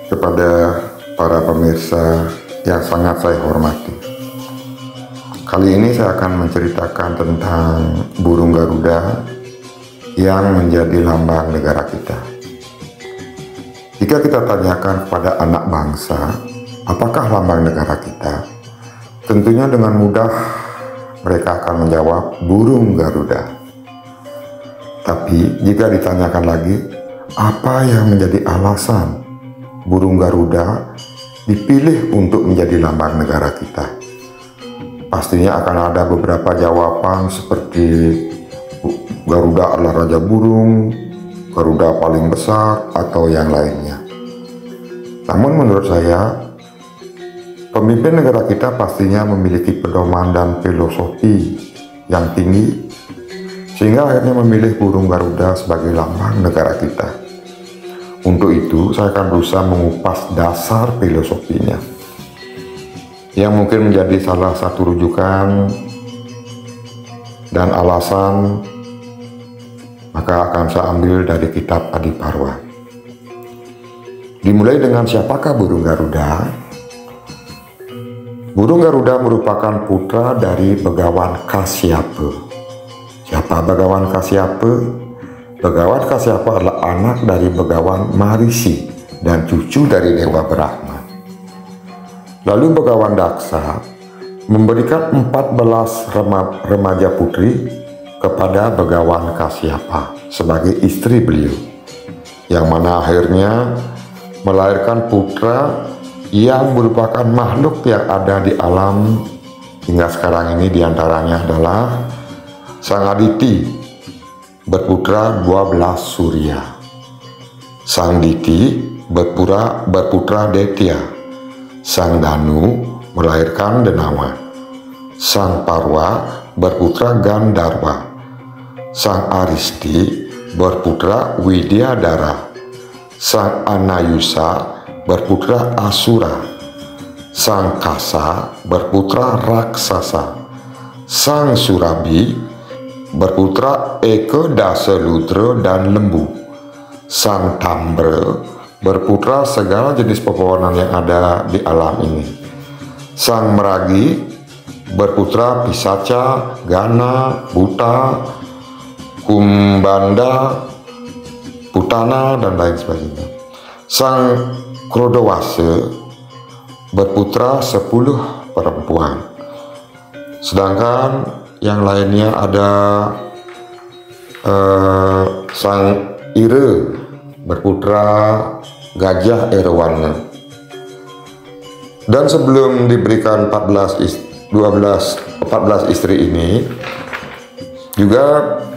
kepada para pemirsa yang sangat saya hormati. Kali ini saya akan menceritakan tentang burung Garuda yang menjadi lambang negara kita. Jika kita tanyakan kepada anak bangsa, apakah lambang negara kita? Tentunya dengan mudah mereka akan menjawab burung Garuda. Tapi jika ditanyakan lagi, apa yang menjadi alasan burung Garuda dipilih untuk menjadi lambang negara kita? Pastinya akan ada beberapa jawaban seperti Garuda adalah raja burung, Garuda paling besar, atau yang lainnya. Namun menurut saya, pemimpin negara kita pastinya memiliki pedoman dan filosofi yang tinggi, sehingga akhirnya memilih burung Garuda sebagai lambang negara kita. Untuk itu, saya akan berusaha mengupas dasar filosofinya, yang mungkin menjadi salah satu rujukan dan alasan, maka akan saya ambil dari kitab Adiparwa. Dimulai dengan siapakah burung Garuda? Burung Garuda merupakan putra dari Begawan Kasyapa. Siapa Begawan Kasyapa? Begawan Kasyapa adalah anak dari Begawan Maharishi dan cucu dari Dewa Brahma. Lalu Begawan Daksa memberikan 14 remaja putri kepada Begawan Kasyapa sebagai istri beliau, yang mana akhirnya melahirkan putra yang merupakan makhluk yang ada di alam hingga sekarang ini. Diantaranya adalah Sang Aditi berputra 12 Surya, Sang Diti berputra Detya, Sang Danu melahirkan Denawa, Sang Parwa berputra Gandharva, Sang Aristi berputra Widyadara, Sang Anayusa berputra Asura, Sang Kasa berputra Raksasa, Sang Surabi berputra Eka Dasaludra dan Lembu, Sang Tambra berputra segala jenis pepohonan yang ada di alam ini, Sang Meragi berputra Pisaca, Gana, Buta, Kumbanda, Putana, dan lain sebagainya. Sang Krodawasa berputra 10 perempuan. Sedangkan yang lainnya ada Sang Ira berputra Gajah Erawana. Dan sebelum diberikan 14 istri ini, juga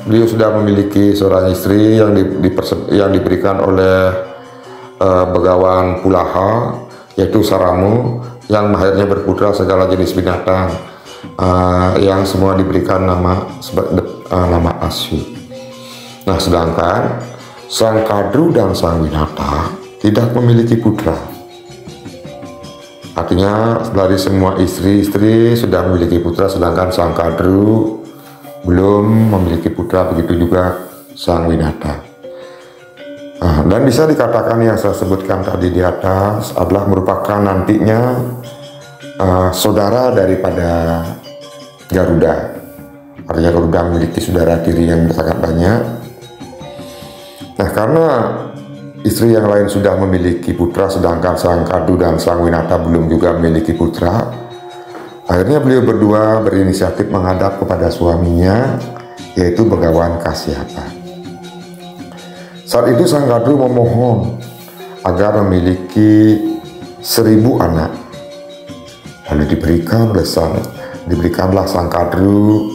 beliau sudah memiliki seorang istri yang diberikan oleh Begawan Pulaha, yaitu Saramu, yang akhirnya berputra segala jenis binatang, yang semua diberikan nama Aswi. Nah, sedangkan Sang Kadru dan Sang Winata tidak memiliki putra. Artinya dari semua istri-istri sudah memiliki putra, sedangkan Sang Kadru belum memiliki putra, begitu juga Sang Winata. Dan bisa dikatakan yang saya sebutkan tadi di atas adalah merupakan nantinya saudara daripada Garuda. Artinya Garuda memiliki saudara tiri yang sangat banyak. Nah, karena istri yang lain sudah memiliki putra, sedangkan Sang Kadru dan Sang Winata belum juga memiliki putra, akhirnya beliau berdua berinisiatif menghadap kepada suaminya, yaitu Begawan Kasyapa. Saat itu Sang Kadru memohon agar memiliki 1000 anak. Lalu diberikanlah Sang Kadru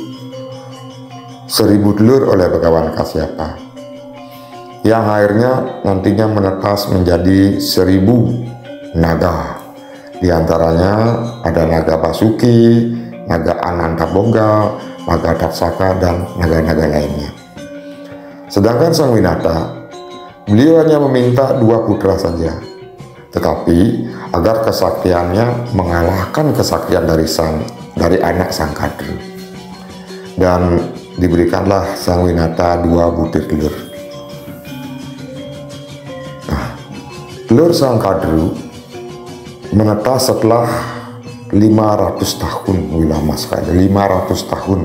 1000 telur oleh Begawan Kasyapa, yang akhirnya nantinya menetas menjadi 1000 naga. Di antaranya ada naga Basuki, naga Anantabongga, naga Taksaka, dan naga-naga lainnya. Sedangkan Sang Winata, beliau hanya meminta 2 putra saja, tetapi agar kesaktiannya mengalahkan kesaktian dari anak Sang Kadru, dan diberikanlah Sang Winata 2 butir telur. Nah, Telur sang kadru menetas setelah 500 tahun, lama sekali, 500 tahun.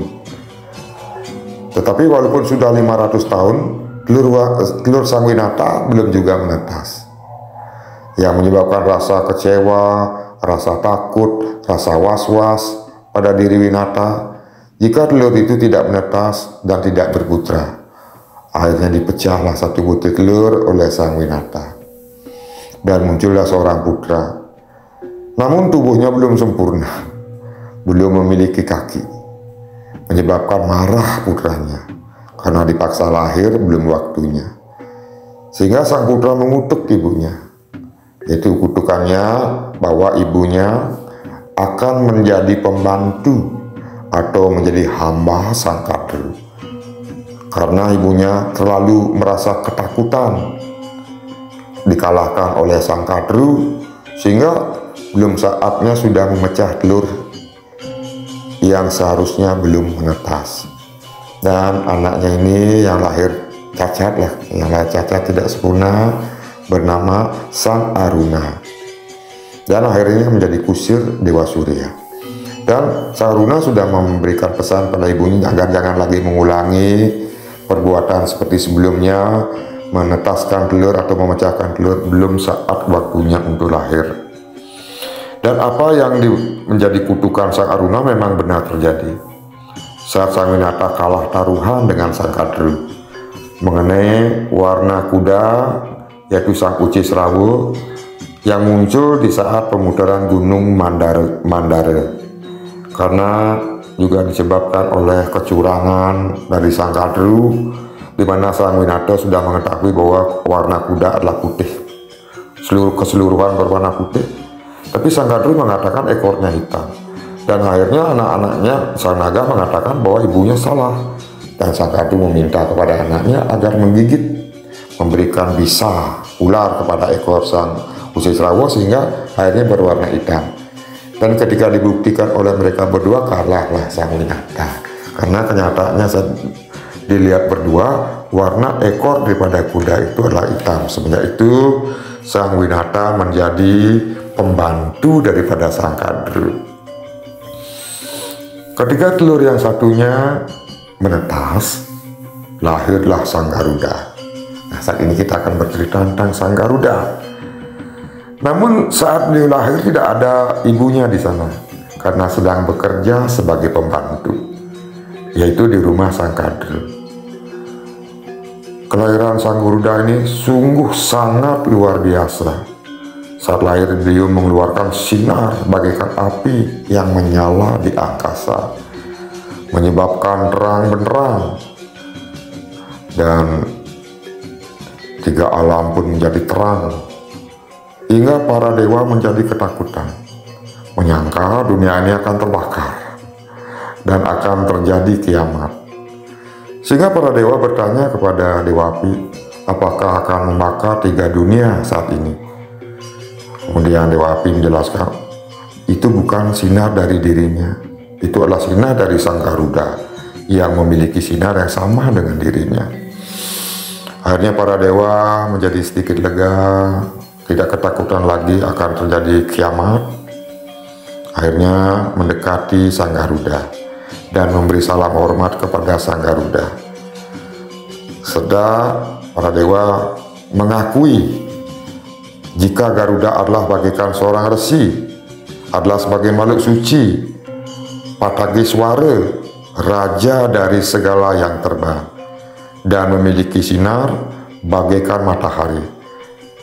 Tetapi walaupun sudah 500 tahun, telur sang Winata belum juga menetas, yang menyebabkan rasa kecewa, rasa takut, rasa was-was pada diri Winata. Jika telur itu tidak menetas dan tidak berputra, akhirnya dipecahlah satu butir telur oleh sang Winata, dan muncullah seorang putra. Namun tubuhnya belum sempurna, belum memiliki kaki, menyebabkan marah putranya karena dipaksa lahir belum waktunya. Sehingga sang putra mengutuk ibunya, yaitu kutukannya bahwa ibunya akan menjadi pembantu atau menjadi hamba sang kadru, karena ibunya terlalu merasa ketakutan dikalahkan oleh sang kadru, sehingga belum saatnya sudah memecah telur yang seharusnya belum menetas. Dan anaknya ini yang lahir cacat lah, yang lahir cacat tidak sempurna, bernama Sang Aruna, dan akhirnya menjadi kusir Dewa Surya. Dan Sang Aruna sudah memberikan pesan pada ibunya agar jangan lagi mengulangi perbuatan seperti sebelumnya, menetaskan telur atau memecahkan telur belum saat waktunya untuk lahir. Dan apa yang menjadi kutukan Sang Aruna memang benar terjadi saat sang Winata kalah taruhan dengan sang kadru mengenai warna kuda, yaitu sang Uci Srawu, yang muncul di saat pemutaran Gunung Mandara, karena juga disebabkan oleh kecurangan dari sang kadru, di mana sang Winata sudah mengetahui bahwa warna kuda adalah putih, keseluruhan berwarna putih, tapi sang kadru mengatakan ekornya hitam. Dan akhirnya anak-anaknya sang naga mengatakan bahwa ibunya salah, dan sang kadru meminta kepada anaknya agar menggigit, memberikan bisa ular kepada ekor sang Uci Srawu sehingga akhirnya berwarna hitam. Dan ketika dibuktikan oleh mereka berdua, kalahlah sang Winata, karena kenyataannya saat dilihat berdua, warna ekor daripada kuda itu adalah hitam. Semenjak itu sang Winata menjadi pembantu daripada sang kadru. Ketika telur yang satunya menetas, lahirlah sang Garuda. Nah, saat ini kita akan bercerita tentang sang Garuda. Namun saat beliau lahir tidak ada ibunya di sana, karena sedang bekerja sebagai pembantu, yaitu di rumah sang kadru. Kelahiran sang Garuda ini sungguh sangat luar biasa. Saat lahir beliau mengeluarkan sinar bagaikan api yang menyala di angkasa, menyebabkan terang benderang, dan tiga alam pun menjadi terang, hingga para dewa menjadi ketakutan, menyangka dunia ini akan terbakar dan akan terjadi kiamat. Sehingga para dewa bertanya kepada Dewa Api, apakah akan membakar tiga dunia saat ini? Kemudian Dewa Api menjelaskan, itu bukan sinar dari dirinya, itu adalah sinar dari sang Garuda yang memiliki sinar yang sama dengan dirinya. Akhirnya para dewa menjadi sedikit lega, tidak ketakutan lagi akan terjadi kiamat. Akhirnya mendekati sang Garuda dan memberi salam hormat kepada sang Garuda. Sedang para dewa mengakui jika Garuda adalah bagaikan seorang resi, adalah sebagai makhluk suci, Patagiswara, raja dari segala yang terbang, dan memiliki sinar bagaikan matahari.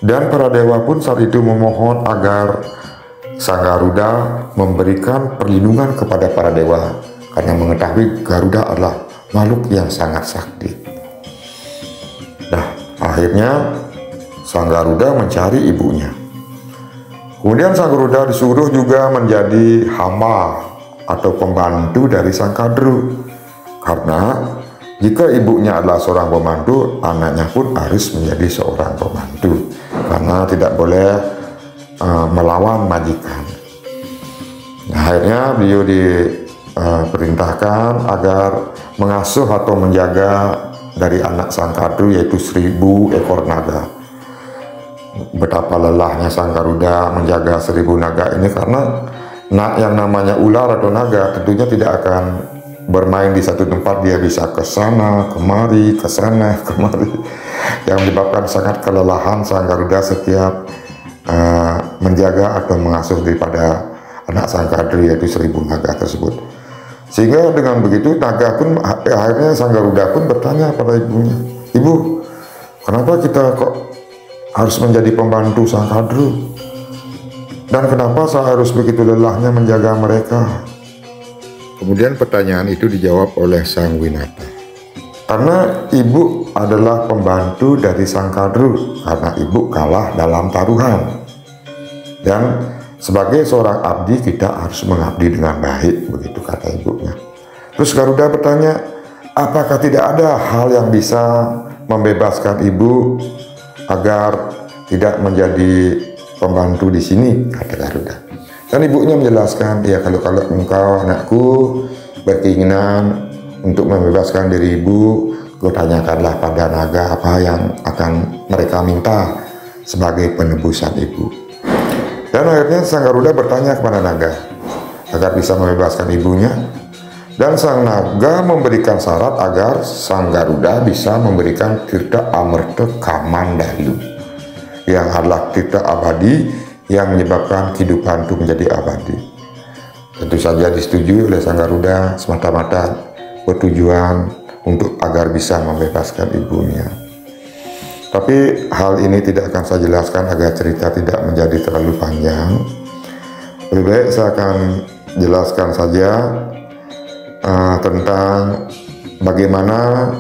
Dan para dewa pun saat itu memohon agar sang Garuda memberikan perlindungan kepada para dewa, karena mengetahui Garuda adalah makhluk yang sangat sakti. Nah, akhirnya sang Garuda mencari ibunya. Kemudian sang Garuda disuruh juga menjadi hamba atau pembantu dari sang kadru, karena jika ibunya adalah seorang pembantu, anaknya pun harus menjadi seorang pembantu, karena tidak boleh melawan majikan. Nah, akhirnya beliau diperintahkan agar mengasuh atau menjaga dari anak sang kadru, yaitu 1000 ekor naga. betapa lelahnya Sang Garuda menjaga 1000 naga ini, karena yang namanya ular atau naga tentunya tidak akan bermain di satu tempat. Dia bisa ke sana kemari, ke sana kemari, yang menyebabkan sangat kelelahan Sang Garuda setiap menjaga atau mengasuh daripada anak Sang Kadri, yaitu 1000 naga tersebut. Sehingga dengan begitu naga pun akhirnya Sang Garuda pun bertanya pada ibunya, "Ibu, kenapa kita kok harus menjadi pembantu Sang Kadru? Dan kenapa saya harus begitu lelahnya menjaga mereka?" Kemudian pertanyaan itu dijawab oleh Sang Winata. Karena ibu adalah pembantu dari Sang Kadru, karena ibu kalah dalam taruhan. Dan sebagai seorang abdi kita harus mengabdi dengan baik, begitu kata ibunya. Terus Garuda bertanya, apakah tidak ada hal yang bisa membebaskan ibu agar tidak menjadi pembantu di sini, kata Garuda. Dan ibunya menjelaskan, ya kalau engkau anakku berkeinginan untuk membebaskan diri ibu, kau tanyakanlah pada naga apa yang akan mereka minta sebagai penebusan ibu. Dan akhirnya Sang Garuda bertanya kepada naga agar bisa membebaskan ibunya. Dan Sang Naga memberikan syarat agar Sang Garuda bisa memberikan tirta amerta kamandalu, yang adalah tirta abadi yang menyebabkan kehidupan itu menjadi abadi. Tentu saja disetujui oleh Sang Garuda semata-mata bertujuan untuk agar bisa membebaskan ibunya. Tapi hal ini tidak akan saya jelaskan agar cerita tidak menjadi terlalu panjang. Lebih baik saya akan jelaskan saja tentang bagaimana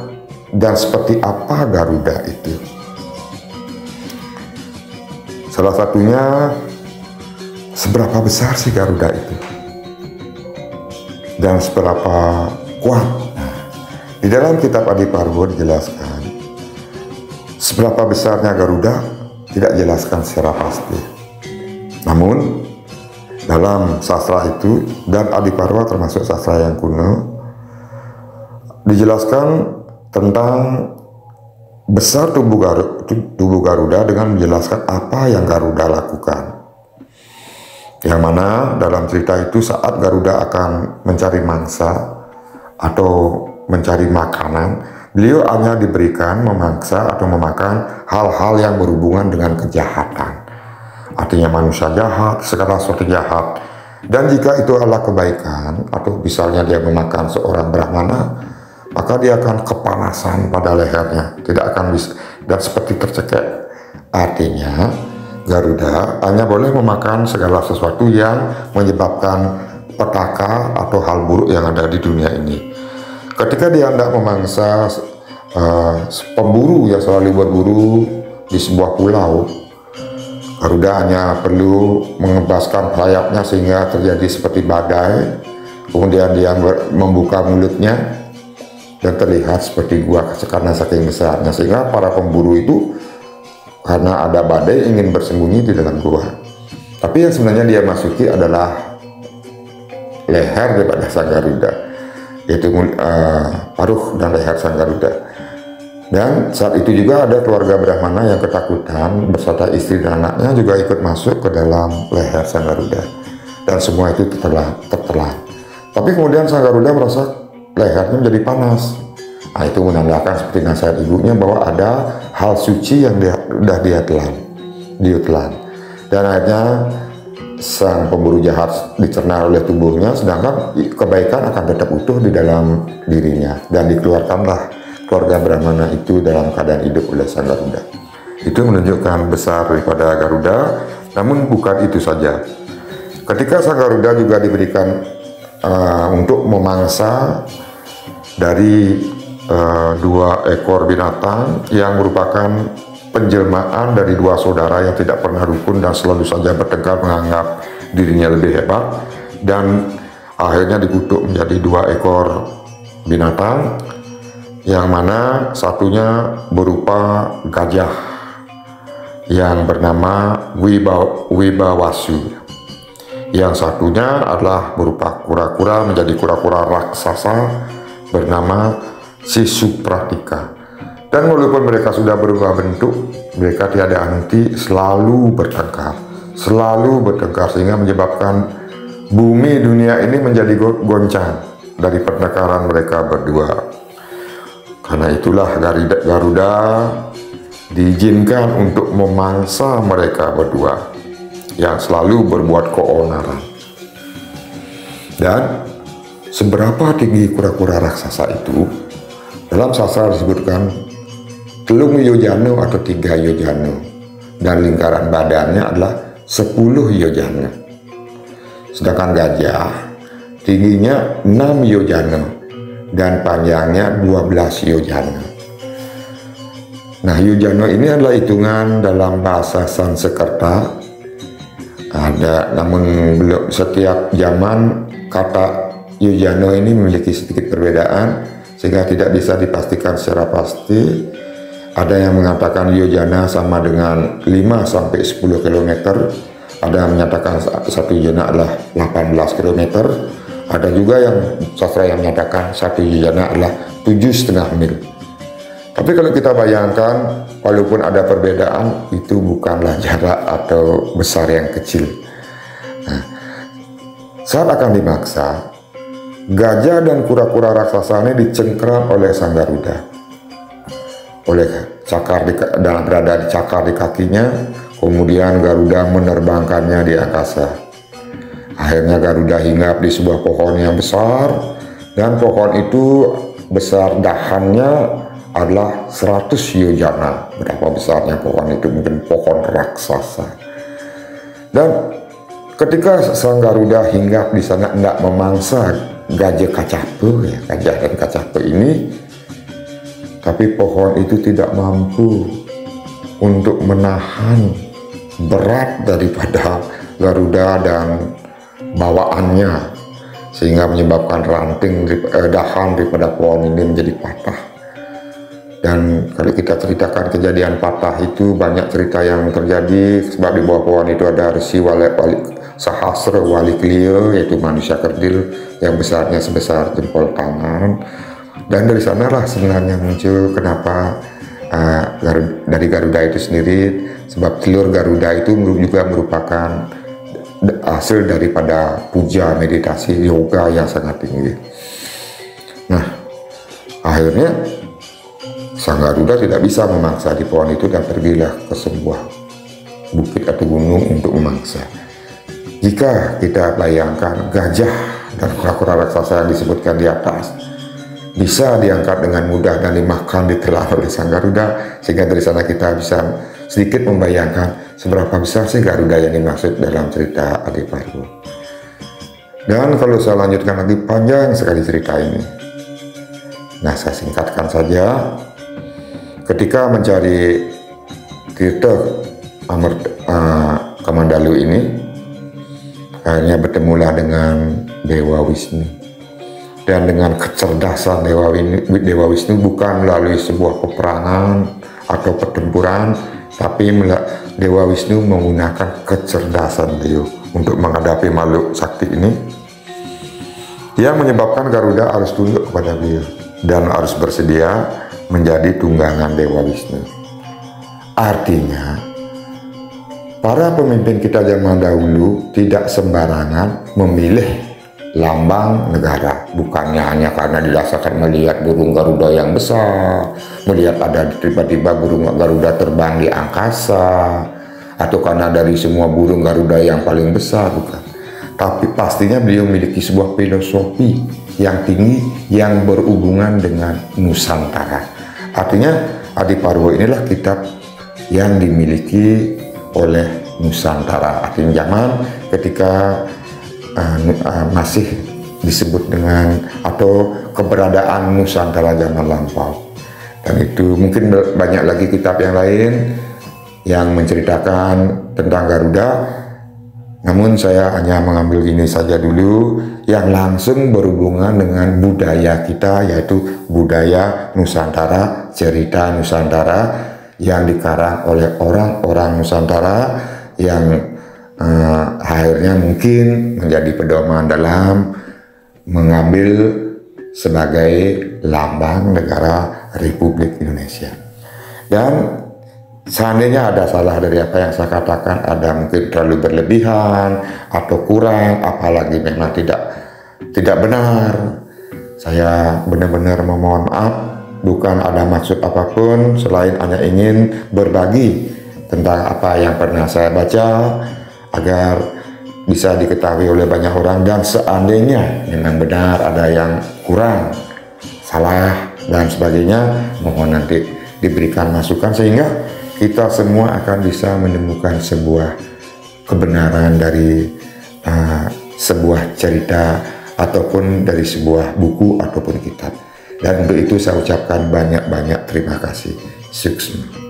dan seperti apa Garuda itu. Salah satunya, seberapa besar sih Garuda itu dan seberapa kuat. Di dalam kitab Adiparwa dijelaskan seberapa besarnya Garuda tidak dijelaskan secara pasti. Namun dalam sastra itu, dan Adiparwa termasuk sastra yang kuno, dijelaskan tentang besar tubuh Garuda dengan menjelaskan apa yang Garuda lakukan. Yang mana dalam cerita itu saat Garuda akan mencari mangsa atau mencari makanan, beliau hanya diberikan memangsa atau memakan hal-hal yang berhubungan dengan kejahatan. Artinya manusia jahat, segala sesuatu jahat. Dan jika itu adalah kebaikan, atau misalnya dia memakan seorang brahmana, maka dia akan kepanasan pada lehernya, tidak akan bisa, dan seperti tercekek. Artinya Garuda hanya boleh memakan segala sesuatu yang menyebabkan petaka atau hal buruk yang ada di dunia ini. Ketika dia hendak memangsa pemburu yang selalu berburu di sebuah pulau, Garuda hanya perlu mengebaskan sayapnya sehingga terjadi seperti badai. Kemudian dia membuka mulutnya dan terlihat seperti gua karena saking besarnya, sehingga para pemburu itu karena ada badai ingin bersembunyi di dalam gua. Tapi yang sebenarnya dia masuki adalah leher daripada Sang Garuda, yaitu paruh dan leher Sang Garuda. Dan saat itu juga ada keluarga Brahmana yang ketakutan beserta istri dan anaknya juga ikut masuk ke dalam leher Sang Garuda, dan semua itu tertelan. Tapi kemudian Sang Garuda merasa lehernya menjadi panas. Nah, itu menandakan seperti nasihat ibunya bahwa ada hal suci yang dia telan. Dan akhirnya sang pemburu jahat dicerna oleh tubuhnya, sedangkan kebaikan akan tetap utuh di dalam dirinya, dan dikeluarkanlah keluarga Brahmana itu dalam keadaan hidup oleh Sang Garuda. Itu menunjukkan besar daripada Garuda. Namun bukan itu saja. Ketika Sang Garuda juga diberikan untuk memangsa dari 2 ekor binatang yang merupakan penjelmaan dari 2 saudara yang tidak pernah rukun dan selalu saja bertengkar menganggap dirinya lebih hebat, dan akhirnya dikutuk menjadi 2 ekor binatang, yang mana satunya berupa gajah yang bernama Wibawasu, yang satunya adalah berupa kura-kura menjadi kura-kura raksasa bernama Sisupratika. Dan walaupun mereka sudah berubah bentuk, mereka tiada henti, selalu bertengkar sehingga menyebabkan bumi dunia ini menjadi goncang dari pertengkaran mereka berdua. Karena itulah Garuda diizinkan untuk memangsa mereka berdua yang selalu berbuat keonaran. Dan seberapa tinggi kura-kura raksasa itu, dalam sastra disebutkan telung yojana atau 3 yojana, dan lingkaran badannya adalah 10 yojana. Sedangkan gajah tingginya 6 yojana dan panjangnya 12 yojana. Nah, yojana ini adalah hitungan dalam bahasa Sanskerta. Namun belum setiap zaman kata yojana ini memiliki sedikit perbedaan sehingga tidak bisa dipastikan secara pasti. Ada yang mengatakan yojana sama dengan 5 sampai 10 km. Ada yang menyatakan satu yojana adalah 18 km. Ada juga yang sastra yang menyatakan satu yojana adalah 7,5 mil. Tapi kalau kita bayangkan, walaupun ada perbedaan, itu bukanlah jarak atau besar yang kecil. Nah, saat akan dimaksa, gajah dan kura-kura raksasa ini dicengkeram oleh sang Garuda, oleh cakar berada di cakar di kakinya. Kemudian Garuda menerbangkannya di angkasa. Akhirnya Garuda hinggap di sebuah pohon yang besar, dan pohon itu besar dahannya adalah 100 yojana. Berapa besarnya pohon itu? Mungkin pohon raksasa. Dan ketika sang Garuda hinggap di sana hendak memangsa gajah kacape, gajah dan kacape ini, tapi pohon itu tidak mampu untuk menahan berat daripada Garuda dan bawaannya, sehingga menyebabkan ranting dahan daripada pohon ini menjadi patah. Dan kalau kita ceritakan kejadian patah itu, banyak cerita yang terjadi, sebab di bawah pohon itu ada Resi Sahasra Wali Kliya, yaitu manusia kerdil yang besarnya sebesar jempol tangan. Dan dari sanalah sebenarnya muncul kenapa dari Garuda itu sendiri, sebab telur Garuda itu juga merupakan hasil daripada puja, meditasi, yoga yang sangat tinggi. Nah, akhirnya sang Garuda tidak bisa memangsa di pohon itu dan pergilah ke sebuah bukit atau gunung untuk memangsa. Jika kita bayangkan gajah dan kura-kura raksasa yang disebutkan di atas bisa diangkat dengan mudah dan dimakan, ditelan oleh sang Garuda, sehingga dari sana kita bisa sedikit membayangkan seberapa besar sih Garuda yang dimaksud dalam cerita Adiparwa. Dan kalau saya lanjutkan lagi, panjang sekali cerita ini. Nah, saya singkatkan saja. Ketika mencari Tirta Kamandalu ini, akhirnya bertemulah dengan Dewa Wisnu. Dan dengan kecerdasan Dewa Wisnu, bukan melalui sebuah peperangan atau pertempuran, tapi Dewa Wisnu menggunakan kecerdasan beliau untuk menghadapi makhluk sakti ini, yang menyebabkan Garuda harus tunduk kepada beliau dan harus bersedia menjadi tunggangan Dewa Wisnu. Artinya, para pemimpin kita zaman dahulu tidak sembarangan memilih lambang negara, bukannya hanya karena didasarkan melihat burung Garuda yang besar, melihat ada tiba-tiba burung Garuda terbang di angkasa, atau karena dari semua burung Garuda yang paling besar, bukan. Tapi pastinya beliau memiliki sebuah filosofi yang tinggi yang berhubungan dengan Nusantara. Artinya Adiparwa inilah kitab yang dimiliki oleh Nusantara. Artinya zaman ketika masih disebut dengan atau keberadaan Nusantara zaman lampau. Dan itu mungkin banyak lagi kitab yang lain yang menceritakan tentang Garuda. Namun saya hanya mengambil ini saja dulu yang langsung berhubungan dengan budaya kita, yaitu budaya Nusantara, cerita Nusantara yang dikarang oleh orang-orang Nusantara yang akhirnya mungkin menjadi pedoman dalam mengambil sebagai lambang negara Republik Indonesia. Dan Seandainya ada salah dari apa yang saya katakan, ada mungkin terlalu berlebihan atau kurang, apalagi memang tidak benar, saya benar-benar memohon maaf. Bukan ada maksud apapun selain hanya ingin berbagi tentang apa yang pernah saya baca agar bisa diketahui oleh banyak orang, dan seandainya memang benar ada yang kurang, salah dan sebagainya, mohon nanti diberikan masukan sehingga kita semua akan bisa menemukan sebuah kebenaran dari sebuah cerita ataupun dari sebuah buku ataupun kitab. Dan untuk itu saya ucapkan banyak-banyak terima kasih. Sukses.